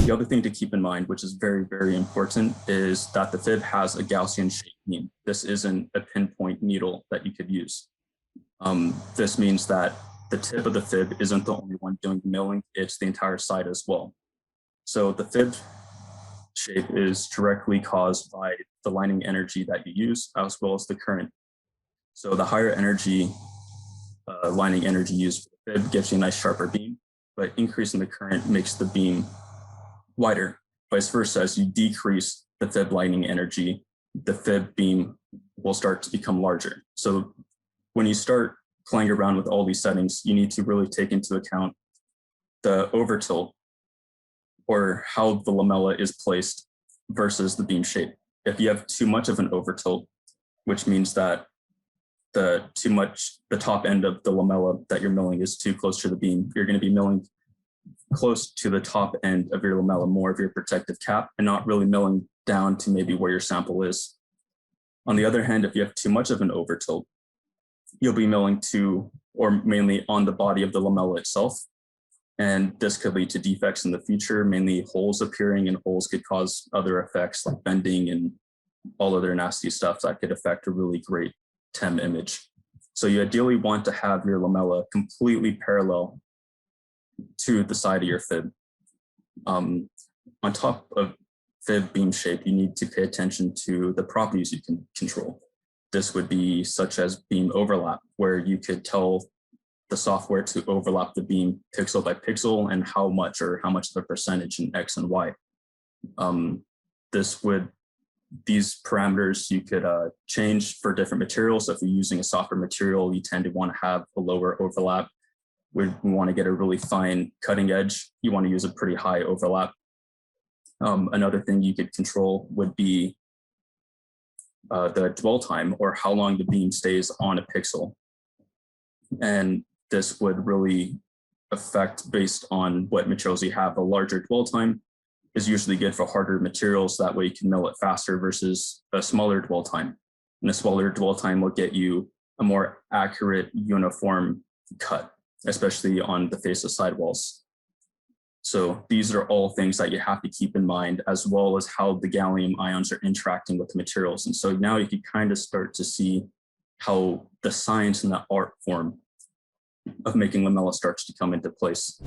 The other thing to keep in mind, which is very, very important, is that the FIB has a Gaussian shaped beam. This isn't a pinpoint needle that you could use. This means that the tip of the FIB isn't the only one doing the milling, it's the entire side as well. So the FIB shape is directly caused by the lining energy that you use, as well as the current. So the higher energy lining energy used for the FIB gives you a nice sharper beam, but increasing the current makes the beam wider. Vice versa, as you decrease the FIB lining energy, the FIB beam will start to become larger. So when you start playing around with all these settings, you need to really take into account the overtilt, or how the lamella is placed versus the beam shape. If you have too much of an overtilt, which means that the top end of the lamella that you're milling is too close to the beam, you're going to be milling close to the top end of your lamella, more of your protective cap, and not really milling down to maybe where your sample is. On the other hand, if you have too much of an overtilt, you'll be milling to, or mainly on the body of the lamella itself. And this could lead to defects in the future, mainly holes appearing, and holes could cause other effects like bending and all other nasty stuff that could affect a really great TEM image. So you ideally want to have your lamella completely parallel to the side of your FIB. On top of FIB beam shape, you need to pay attention to the properties you can control. This would be such as beam overlap, where you could tell the software to overlap the beam pixel by pixel and how much, or how much of a percentage in X and Y. These parameters you could change for different materials. So if you're using a softer material, you tend to want to have a lower overlap. We want to get a really fine cutting edge. You want to use a pretty high overlap. Another thing you could control would be the dwell time, or how long the beam stays on a pixel. And this would really affect based on what materials you have. A larger dwell time is usually good for harder materials. That way you can mill it faster versus a smaller dwell time. And a smaller dwell time will get you a more accurate, uniform cut, especially on the face of sidewalls. So these are all things that you have to keep in mind, as well as how the gallium ions are interacting with the materials. And so now you can kind of start to see how the science and the art form of making lamella starts to come into place.